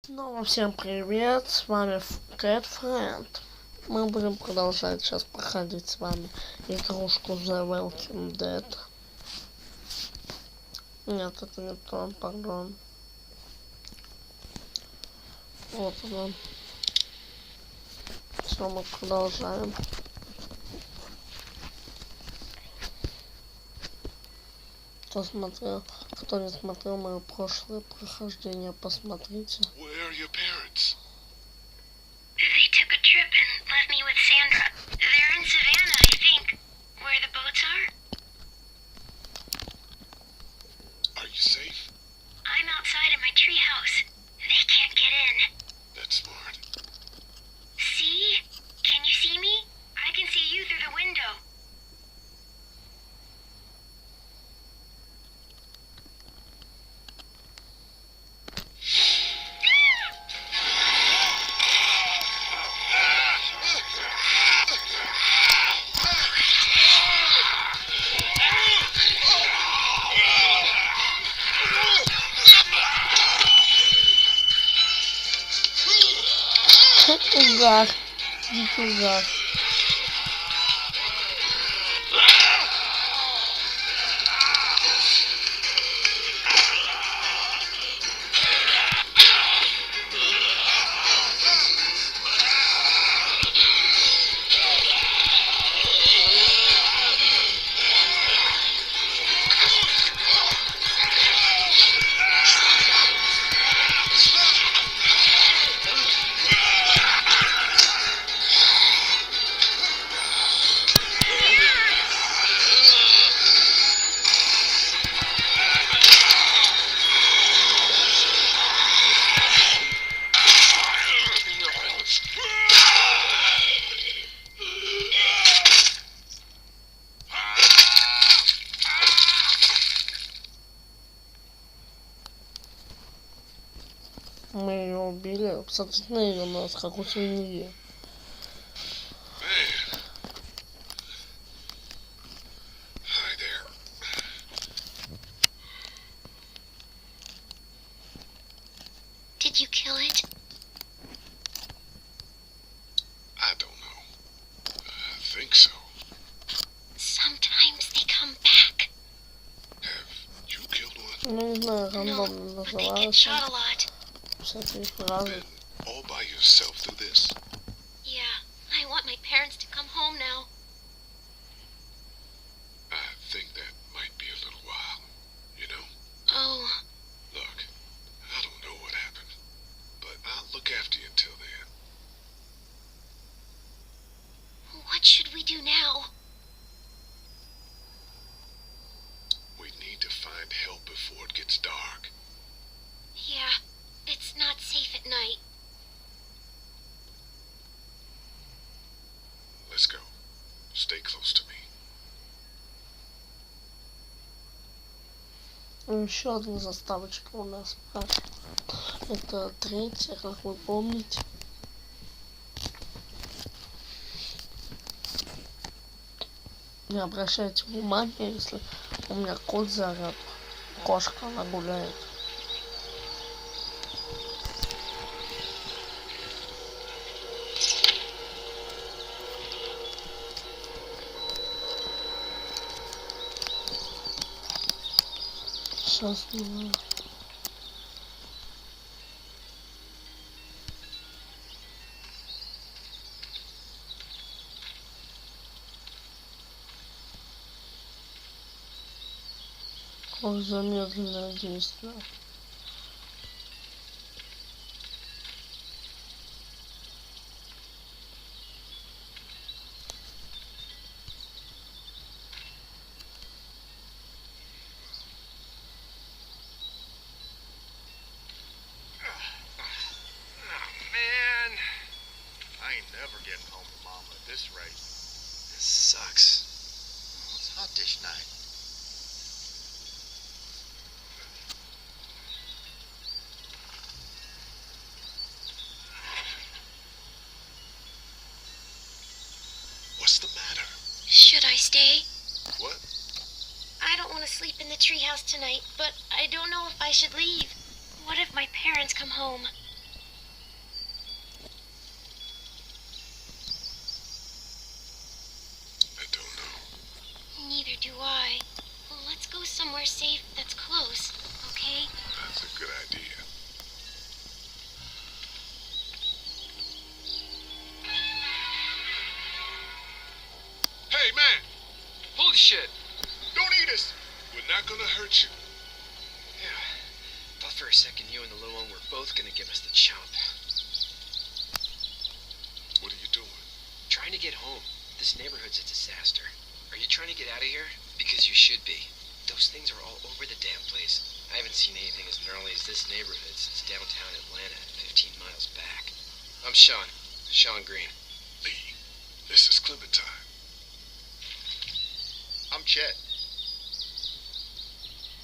Ну, всем привет, с вами Cat Friend. Мы будем продолжать сейчас проходить с вами игрушку The Welkim Dead. Нет, это не то, пардон. Вот она. Все, мы продолжаем. Кто не смотрел мое прошлое прохождение, посмотрите. They took a trip and left me with Sandra. They're in Savannah, I think. Where the boats are? Are you safe? I'm outside in my treehouse. They can't get in. That's smart. See? Can you see me? I can see you through the window. Ужас. Ужас. Мы ее убили. Посмотрите на ее нос, как у свиньи. Hi there. Did you kill it? I don't know. I think so. Sometimes they come back. Have you killed one? Ну, не знаю, рандомно No, but they get shot a называются lot. всякие фразы. Been all by yourself through this? Yeah, I want my parents to come home now. I think that might be a little while, you know? Oh, Look, I don't know what happened, but I'll look after you until then. what should we do now? We need to find help before it gets dark. Yeah, it's not safe at night. Let's go. Stay close to me. Еще одна заставочка у нас. Это третья, как вы помните. Не обращайте внимания, если у меня кот заорет. Кошка, она гуляет. Сейчас не. Ой, замедленное действие. Man, I ain't never getting home to Mama at this rate. This sucks. Well, it's hot dish night. What's the matter? Should I stay? What? I don't want to sleep in the treehouse tonight, but I don't know if I should leave. What if my parents come home? Neither do I. Well, let's go somewhere safe that's close, okay? That's a good idea. Hey, man! Holy shit! Don't eat us! We're not gonna hurt you. Yeah. Thought for a second you and the little one were both gonna give us the chomp. What are you doing? Trying to get home. This neighborhood's a disaster. Are you trying to get out of here? Because you should be. Those things are all over the damn place. I haven't seen anything as gnarly as this neighborhood since downtown Atlanta, 15 miles back. I'm Sean. Sean Green. Lee, this is Clementine. I'm Chet.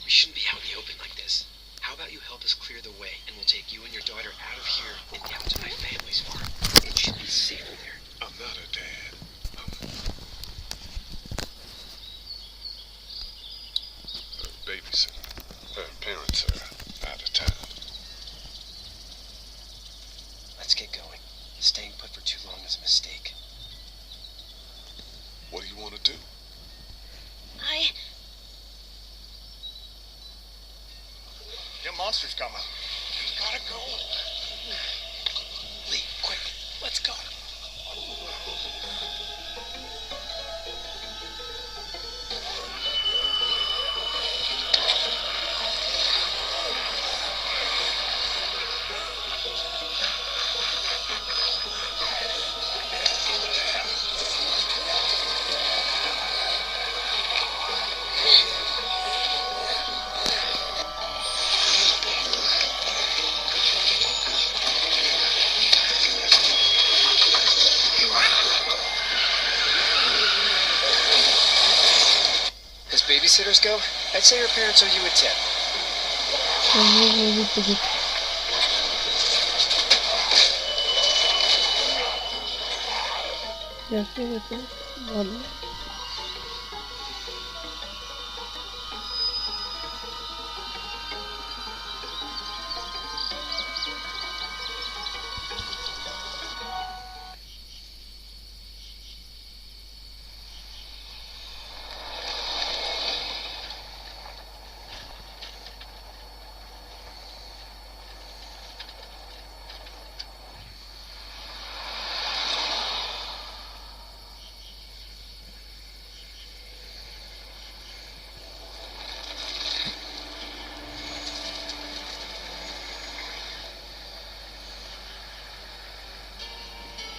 We shouldn't be out in the open like this. How about you help us clear the way, and we'll take you and your daughter out of here and down to my family's farm. It should be safer there. I'm not a dad. I'm a babysitter. Her parents are out of town. Let's get going. Staying put for too long is a mistake. What do you want to do? Them monsters coming. We gotta go. Lee, quick. Let's go. As babysitters go, I'd say your parents owe you a tip. Ладно.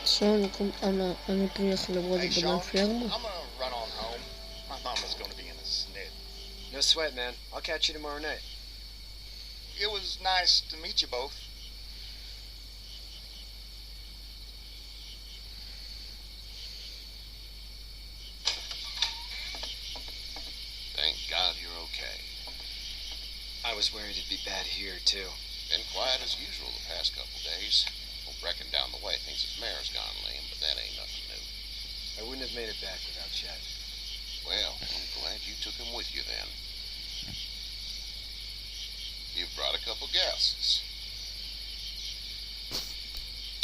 Все, они приехали вроде бы на ферму. I'm gonna run on home. My mama's gonna be in a snit. No sweat, man. I'll catch you tomorrow night. It was nice to meet you both. Thank God you're okay. I was worried it'd be bad here, too. Been quiet as usual the past couple days. Well, Brecken down the way thinks his mare's gone lame, but that ain't nothing new. I wouldn't have made it back without Chet. Well, I'm glad you took him with you then. You've brought a couple guests.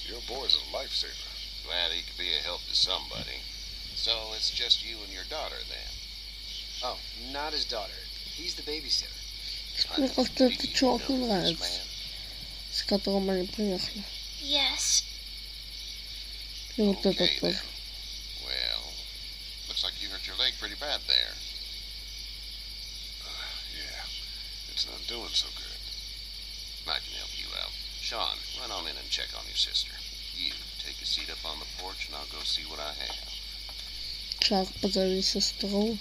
Your boy's a lifesaver. Glad he could be a help to somebody. So it's just you and your daughter then. Oh, not his daughter. He's the babysitter. Мне как-то этот чувак не нравится, с которым они приехали. Yes. И вот Okay, этот тоже. then. Well, looks like you hurt your leg pretty bad there. Yeah, it's not doing so good. I can help you out. Sean, run on in and check on your sister. You take a seat up on the porch and I'll go see what I have. Чак, позови сестру,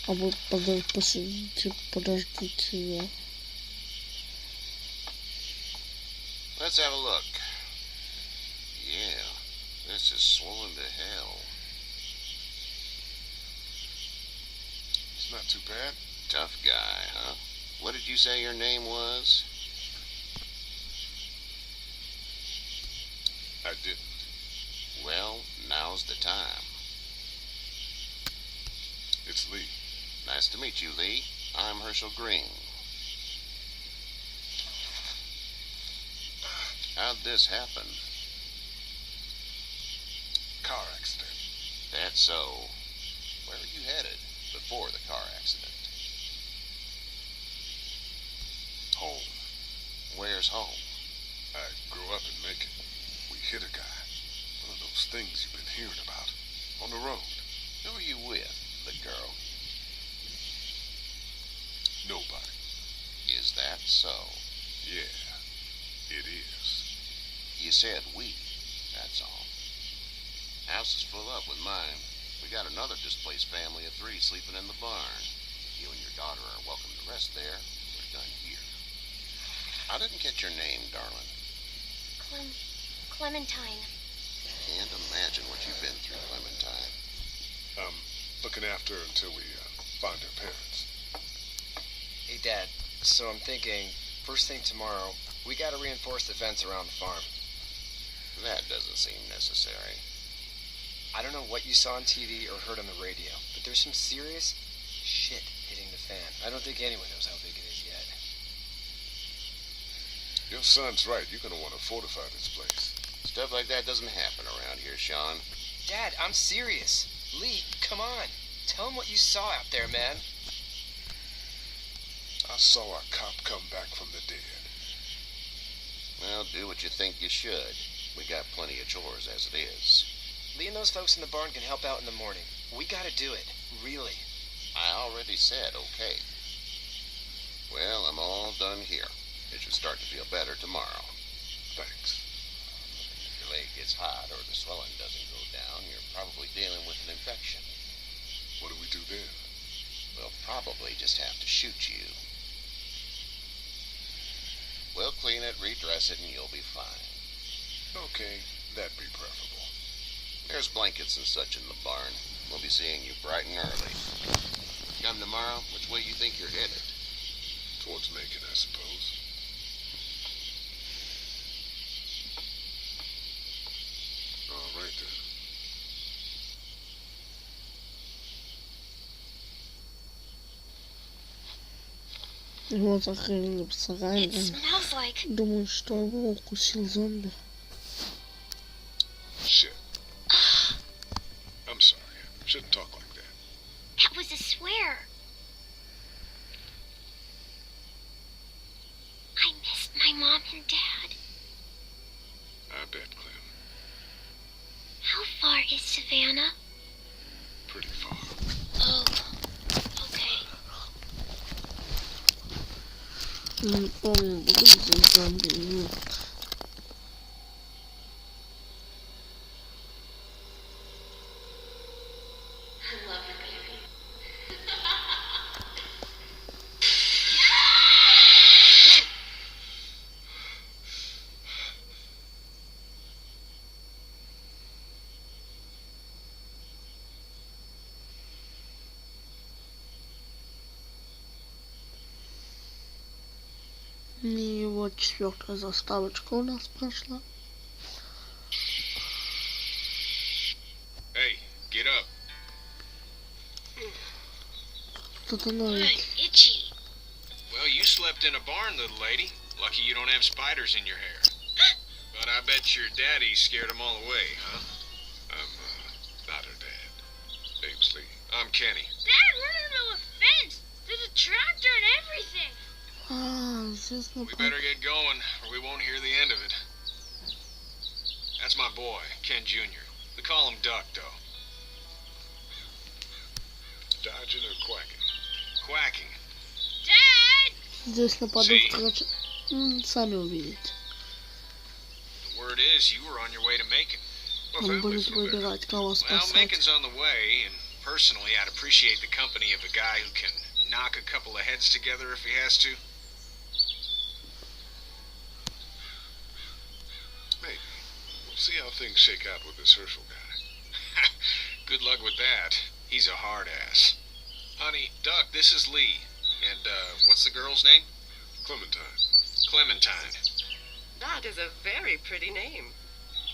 а вы посидите, подождите ее. Let's have a look. Yeah, this is swollen to hell. It's not too bad. Tough guy, huh? What did you say your name was? I didn't. Well, now's the time. It's Lee. Nice to meet you, Lee. I'm Herschel Green. How'd this happen? Car accident. That's so. Where are you headed? before the car accident. Home. Where's home? I grew up in Macon. We hit a guy. One of those things you've been hearing about. On the road. Who are you with? The girl? Nobody. Is that so? Yeah, it is. You said we. That's all. House is full up with mine. We got another displaced family of 3 sleeping in the barn. You and your daughter are welcome to rest there. We're done here. I didn't get your name, darling. Clementine. Can't imagine what you've been through, Clementine. I'm looking after her until we find her parents. Hey, Dad. So I'm thinking, first thing tomorrow, we gotta reinforce the fence around the farm. That doesn't seem necessary. I don't know what you saw on TV or heard on the radio, but there's some serious shit hitting the fan. I don't think anyone knows how big it is yet. Your son's right. You're gonna want to fortify this place. Stuff like that doesn't happen around here, Sean. Dad, I'm serious. Lee, come on. Tell him what you saw out there, man. I saw a cop come back from the dead. Well, do what you think you should. We got plenty of chores as it is. Lee and those folks in the barn can help out in the morning. We gotta do it. Really. I already said okay. Well, I'm all done here. It should start to feel better tomorrow. Thanks. If your leg gets hot or the swelling doesn't go down, you're probably dealing with an infection. What do we do then? We'll probably just have to shoot you. We'll clean it, redress it, and you'll be fine. Okay, that'd be preferable. There's blankets and such in the barn. We'll be seeing you bright and early. Come tomorrow, which way you think you're headed? Towards Macon, I suppose. All right, then. Его закрыли в сарае. It smells like... Думаю, что его укусил зомби. Shit. I'm sorry. I shouldn't talk like that. That was a swear. I missed my mom and dad. I bet, Clem. How far is Savannah? Pretty far. Oh, okay. Не помню, буду здесь зомби или нет. И вот 4-я заставочка у нас прошла. Hey, get up. Кто-то новенький. Itchy. Well, you slept in a barn, little lady. Lucky you don't have spiders in your hair. But I bet your daddy scared them all away, huh? I'm, not her dad. Name's Lee. I'm Kenny. Dad, we're in the middle of a fence. There's a tractor and everything. Здесь We better get going, or we won't hear the end of it. That's my boy, Ken Jr. We call him Duck, though. Dodging or quacking? Quacking. Dad! Здесь нападут, короче, сами увидите. The word is you were on your way to Macon. Он будет выбирать, кого Well, спасать. Macon's on the way, and personally, I'd appreciate the company of a guy who can knock a couple of heads together if he has to. Maybe. We'll see how things shake out with this Herschel guy. Good luck with that. He's a hard ass. Honey, Duck, this is Lee. And, what's the girl's name? Clementine. Clementine. That is a very pretty name.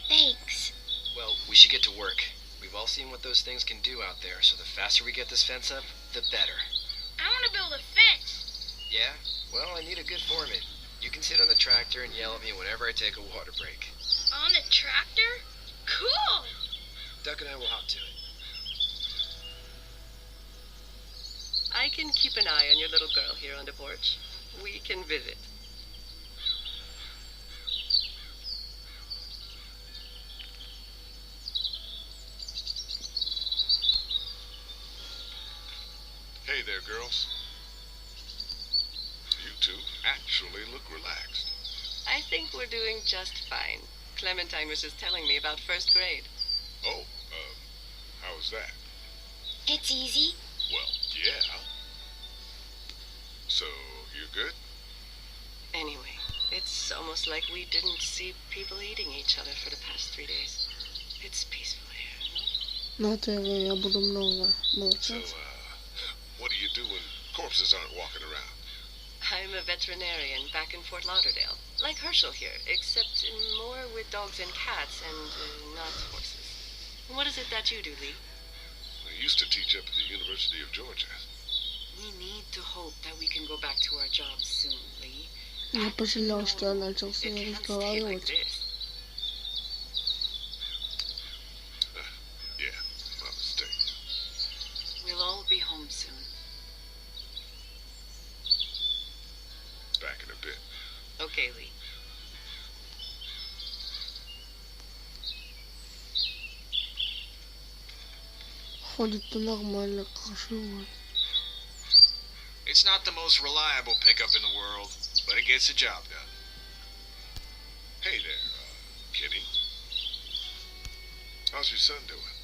Thanks. Well, we should get to work. We've all seen what those things can do out there, so the faster we get this fence up, the better. I want to build a fence. Yeah? Well, I need a good foreman. You can sit on the tractor and yell at me whenever I take a water break. On a tractor? Cool. Duck and I will hop to it. I can keep an eye on your little girl here on the porch. We can visit. Hey there, girls. You two actually look relaxed. I think we're doing just fine. Clementine was just telling me about first grade. Oh, how was that? It's easy. Well, yeah. So, you're good? Anyway, it's almost like we didn't see people eating each other for the past 3 days. It's peaceful here, no? На ТВ я буду много So, молчать. what do you do when corpses aren't walking around? I'm a veterinarian back in Fort Lauderdale. Like Herschel here, except more with dogs and cats and not horses. What is it that you do, Lee? I used to teach up at the University of Georgia. We need to hope that we can go back to our jobs soon, Lee. Я пожалел, что я начал с It ней can't stay like разговаривать. this. Yeah, my mistake. We'll all be home soon. Back in a bit. Okay, Lee. Ходит-то нормально, красиво. It's not the most reliable pickup in the world, but it gets the job done. Hey there, Kitty. How's your son doing?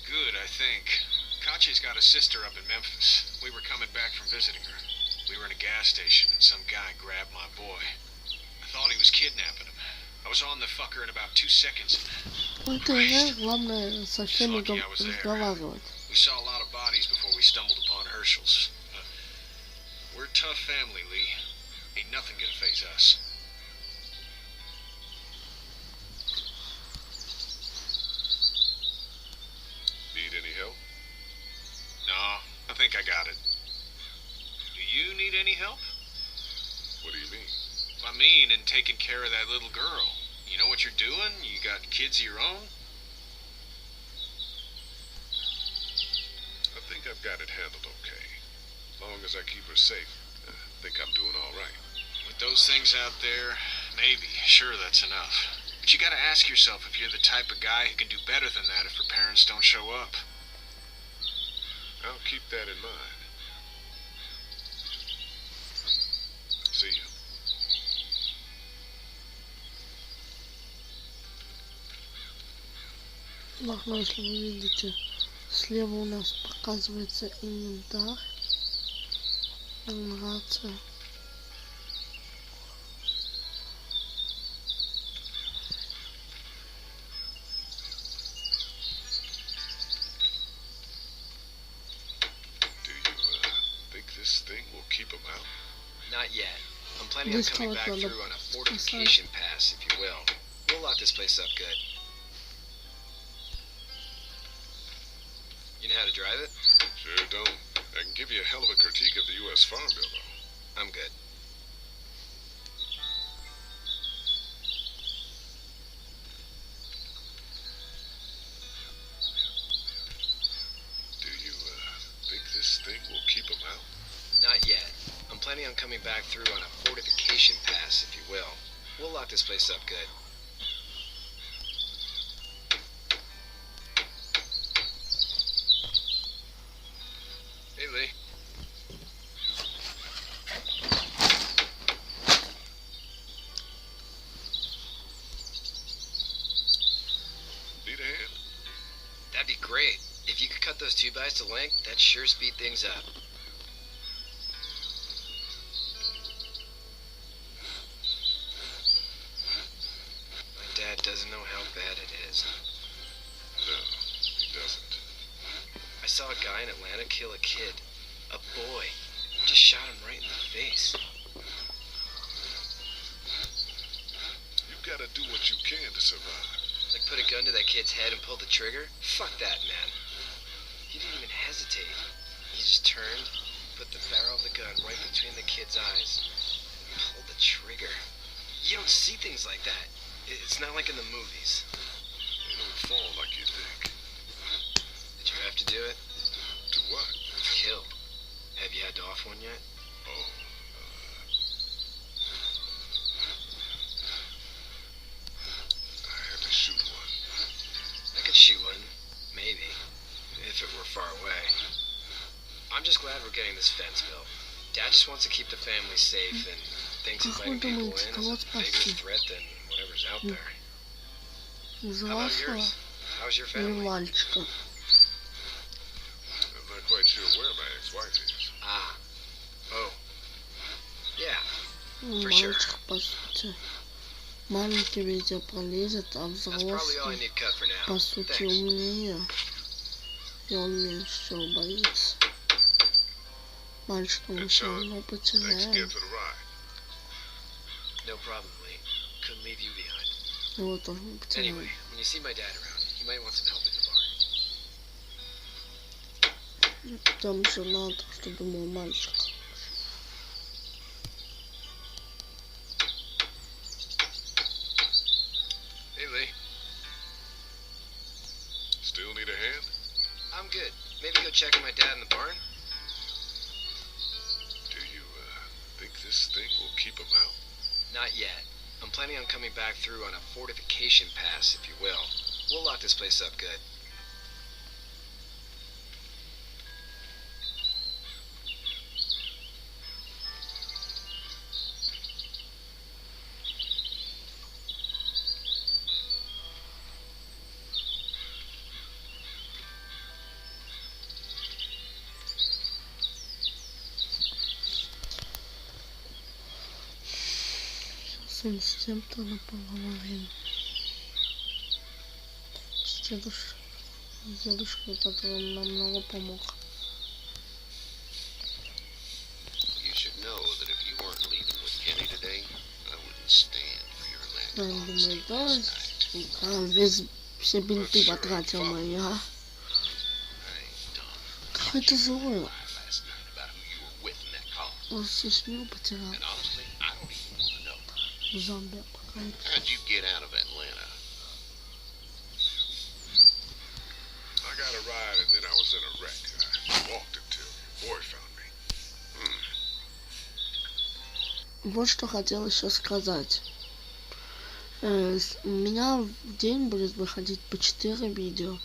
Good, I think. Kachi's got a sister up in Memphis. We were coming back from visiting her. We were in a gas station and some guy grabbed my boy. I thought he was kidnapping him. I was on the fucker in about 2 seconds. Это же главное со всеми разговаривать. We saw a lot of bodies before we stumbled upon Herschel's. We're a tough family, Lee. Ain't nothing gonna faze us. Need any help? No, I think I got it. Do you need any help? What do you mean? I mean, in taking care of that little girl. You know what you're doing? You got kids of your own? I think I've got it handled okay. As long as I keep her safe, I think I'm doing all right. With those things out there, maybe. Sure, that's enough. But you gotta ask yourself if you're the type of guy who can do better than that if her parents don't show up. I'll keep that in mind. See you. Ладно, если вы видите, слева у нас показывается инвентарь. Рация. Do you think this thing will keep them out? Not yet. I'm planning on coming back through on a fortification pass, if you will. We'll lock this place up good. You know how to drive it? Sure don't. I can give you a hell of a critique of the U.S. Farm Bill, though. I'm good. Do you think this thing will keep them out? Not yet. I'm planning on coming back through on a fortification pass, if you will. We'll lock this place up good. Hey, Lee. Need a hand? That'd be great. If you could cut those 2x to length, that'd sure speed things up. My dad doesn't know how bad it is. No, he doesn't. I saw a guy in Atlanta kill a kid. A boy. Just shot him right in the face. You've got to do what you can to survive. Like put a gun to that kid's head and pull the trigger? Fuck that, man. He didn't even hesitate. He just turned, put the barrel of the gun right between the kid's eyes, and pulled the trigger. You don't see things like that. It's not like in the movies. They don't fall like you think. Did you have to do it? To what? Kill. Have you had to off one yet? Oh, I had to shoot one. I could shoot one, maybe, if it were far away. I'm just glad we're getting this fence built. Dad just wants to keep the family safe and thinks inviting people in is a bigger threat than whatever's out there. How about yours? How's your family? мальчика. I'm not quite sure where my ex-wife is. Ah. Oh. Yeah. For sure. Мальчик, по сути. Маленький видео пролезет, а That's probably all I взрослый, need cut for now. по сути, Thanks. умнее. И он меньше всего боится. Мальчика мы все равно Thanks again потеряем. for the ride. No problem, Lee. Couldn't leave you behind. Его тоже мы потеряем. Anyway, when you see my dad around, you might want some help in the barn. Там же надо, что думал мальчик. Hey, Lee. Still need a hand? I'm good. Maybe go check on my dad in the barn? Do you, think this thing will keep him out? Not yet. I'm planning on coming back through on a fortification pass, if you will. We'll lock this place up good. С тем-то на поговорим. С дедушкой, который нам много помог. You should know that if you weren't leaving with Kenny today, I wouldn't stand for your lack Я of думаю, honesty да, last night. все бинты потратил мои, а? I ain't done Какой-то злой. lie last night about who you were with in that car. Он стеснил потерял. And honestly, I don't even want to know. Зомби. How'd you get out of Atlanta? I got a ride and then I was in a wreck. I walked until your boy found me. Вот что хотел еще сказать. У меня в день будет выходить по 4 видео.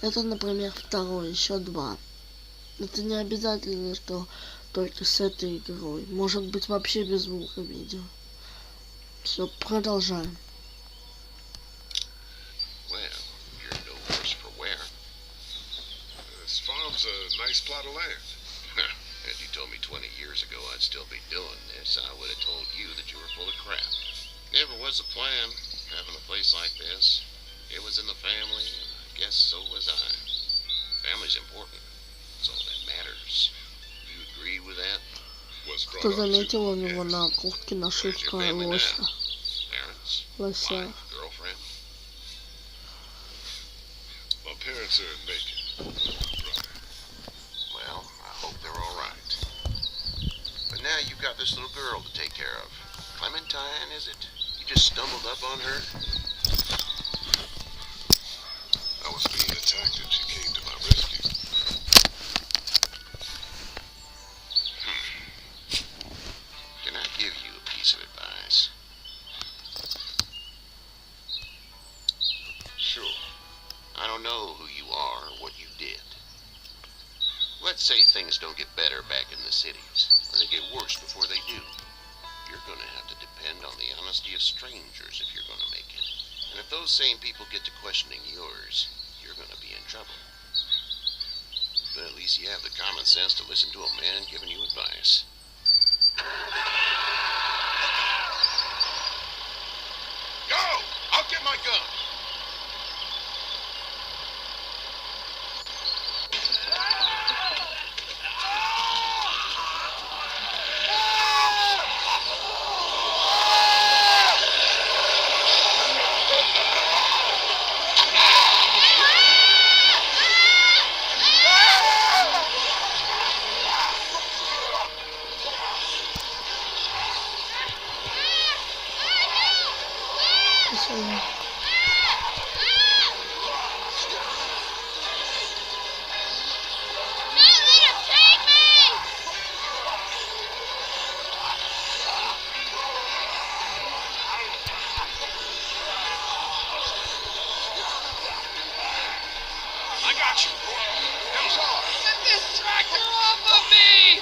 Это, например, второе, еще 2. Это не обязательно, что только с этой игрой. Может быть, вообще без звука видео. Все, продолжаем. Well, you're no worse for wear. This farm's a nice plot of land. Had you told me 20 years ago I'd still be doing this, I would have told you that you were full of crap. Never was the plan, having a place like this. It was in the family, and I guess so was I. Family's important. That's all that matters. You agree with that? Was brought Кто up to, заметил, у него yes. на куртке нашивка Where's your family лося. now? Parents? Лося. Wife? Girlfriend? My parents are in Macon. Brother. Well, I hope they're all right. But now you've got this little girl to take care of. Clementine, is it? You just stumbled up on her? I was being attacked and she came to my rescue. Can I give you a piece of advice? Sure. I don't know who you are or what you did. Let's say things don't get better back in the cities, or they get worse before they do. You're going to have to depend on the honesty of strangers if you're going to make it. And if those same people get to questioning yours, you're going to be in trouble. But at least you have the common sense to listen to a man giving you advice. Go! I'll get my gun! Take me! got you. Who's on? Get this tractor off of me!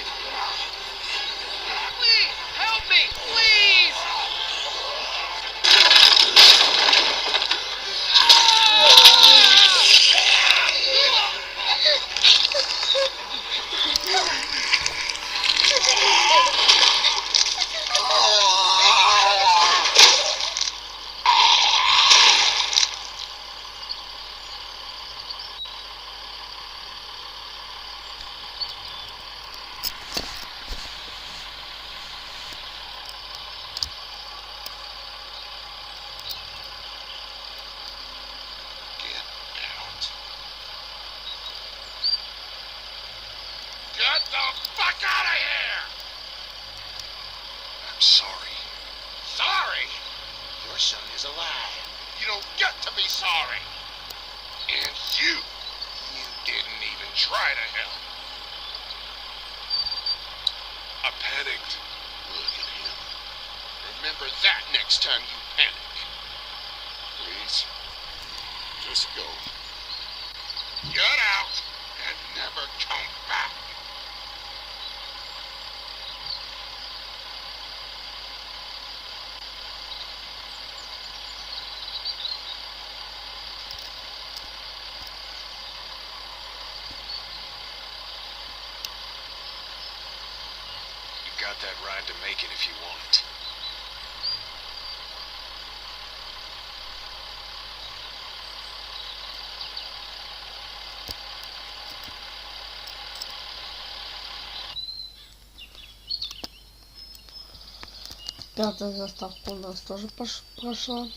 Please, help me, please! Get the fuck out of here! I'm sorry. Sorry? Your son is alive. You don't get to be sorry. And you didn't even try to help. I panicked. Look at him. Remember that next time you panic. Please, just go. Get out and never come back. You got that ride to make it if you want it. Пятая заставка у нас тоже прошла.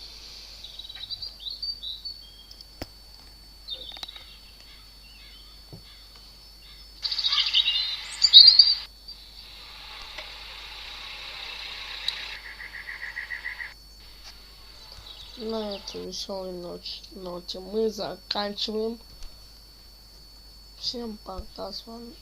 На этой веселой ноте мы заканчиваем. Всем пока, с вами